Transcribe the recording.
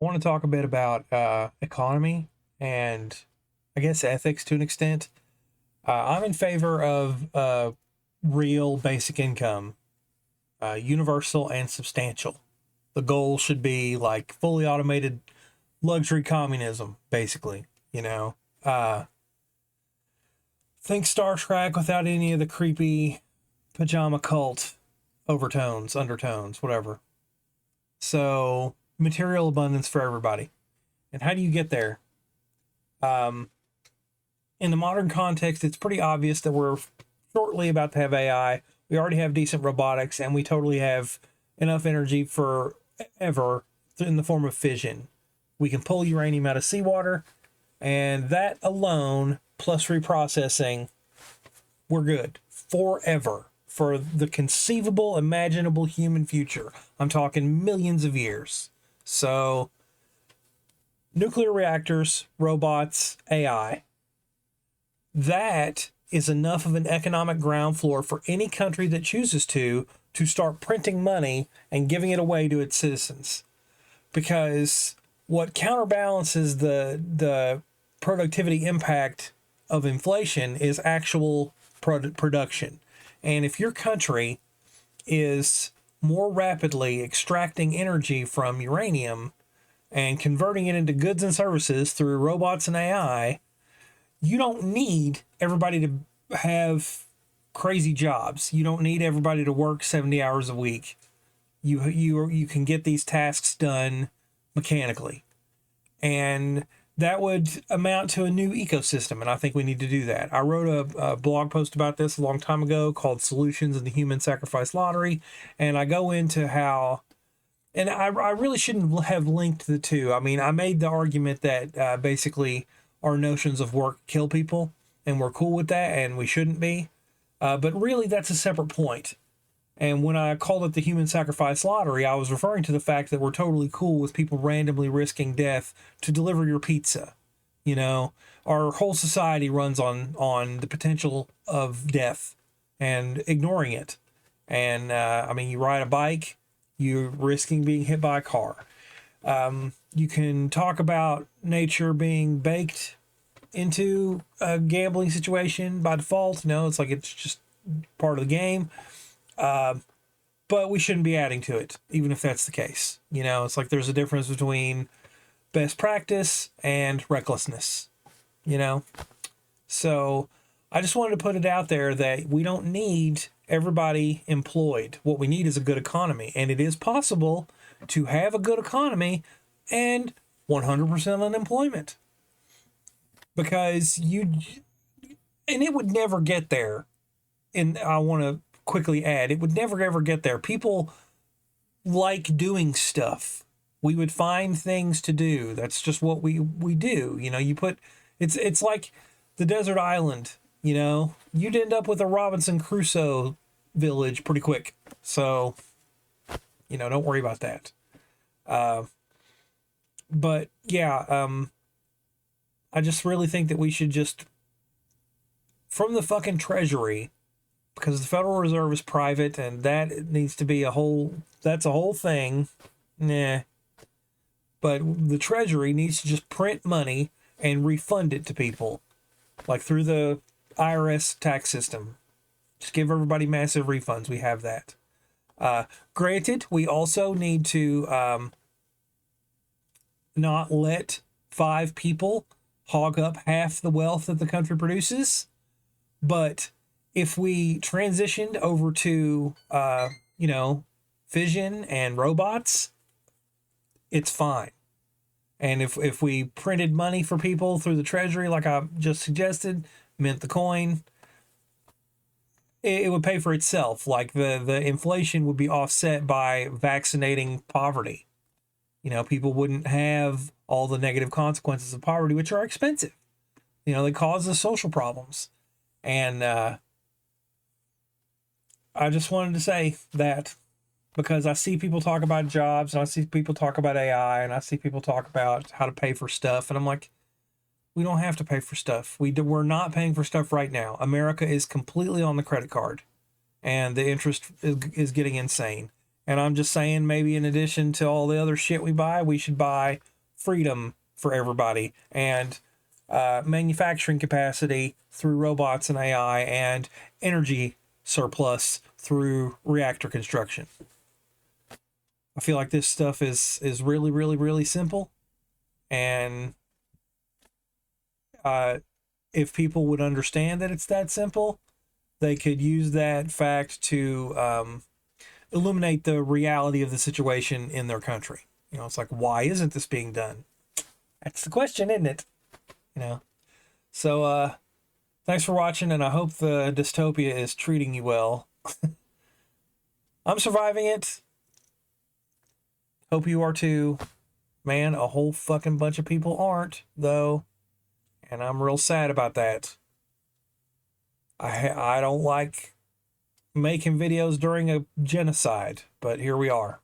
I want to talk a bit about economy and I guess ethics to an extent. I'm in favor of real basic income, universal and substantial. The goal should be like fully automated luxury communism, basically. You know, uh, think Star Trek without any of the creepy pajama cult overtones, undertones, whatever. So, material abundance for everybody. And how do you get there? Um, in the modern context, it's pretty obvious that we're shortly about to have AI. We already have decent robotics, and we totally have enough energy for ever in the form of fission. We can pull uranium out of seawater, and that alone, plus reprocessing, we're good forever for the conceivable, imaginable human future. I'm talking millions of years. So, nuclear reactors, robots, AI, that is enough of an economic ground floor for any country that chooses to start printing money and giving it away to its citizens. Because what counterbalances the productivity impact of inflation is actual production. And if your country is more rapidly extracting energy from uranium and converting it into goods and services through robots and AI, you don't need everybody to have crazy jobs. You don't need everybody to work 70 hours a week. You can get these tasks done mechanically. And that would amount to a new ecosystem, and I think we need to do that. I wrote a blog post about this a long time ago called Solutions in the Human Sacrifice Lottery, and I go into how, and I really shouldn't have linked the two. I mean, I made the argument that basically our notions of work kill people, and we're cool with that, and we shouldn't be. But really, that's a separate point. And when I called it the human sacrifice lottery, I was referring to the fact that we're totally cool with people randomly risking death to deliver your pizza. You know, our whole society runs on the potential of death and ignoring it. And I mean, you ride a bike, you're risking being hit by a car. You can talk about nature being baked into a gambling situation by default. No, it's like it's just part of the game. But we shouldn't be adding to it, even if that's the case. You know, it's like there's a difference between best practice and recklessness, you know? So I just wanted to put it out there that we don't need everybody employed. What we need is a good economy. And it is possible to have a good economy and 100% unemployment. Because and it would never get there. And I want to quickly add, it would never ever get there. People like doing stuff. We would find things to do. That's just what we do. You know, it's like the desert island, you know. You'd end up with a Robinson Crusoe village pretty quick. So, you know, don't worry about that. But yeah, I just really think that we should just, from the fucking treasury, because the Federal Reserve is private and that needs to be that's a whole thing. Nah. But the Treasury needs to just print money and refund it to people, like through the IRS tax system. Just give everybody massive refunds. We have that. Granted, we also need to not let 5 people hog up half the wealth that the country produces. But if we transitioned over to, you know, fission and robots, it's fine. And if we printed money for people through the treasury, like I just suggested, mint the coin, it would pay for itself. Like the inflation would be offset by vaccinating poverty. You know, people wouldn't have all the negative consequences of poverty, which are expensive. You know, they cause us social problems. And I just wanted to say that because I see people talk about jobs and I see people talk about AI and I see people talk about how to pay for stuff. And I'm like, we don't have to pay for stuff. We're not paying for stuff right now. America is completely on the credit card and the interest is getting insane. And I'm just saying, maybe in addition to all the other shit we buy, we should buy freedom for everybody and manufacturing capacity through robots and AI and energy surplus through reactor construction. I feel like this stuff is really, really, really simple. And if people would understand that it's that simple, they could use that fact to illuminate the reality of the situation in their country. You know, it's like, why isn't this being done? That's the question, isn't it? You know. So thanks for watching, and I hope the dystopia is treating you well. I'm surviving it. Hope you are too. Man, a whole fucking bunch of people aren't, though. And I'm real sad about that. I don't like making videos during a genocide, but here we are.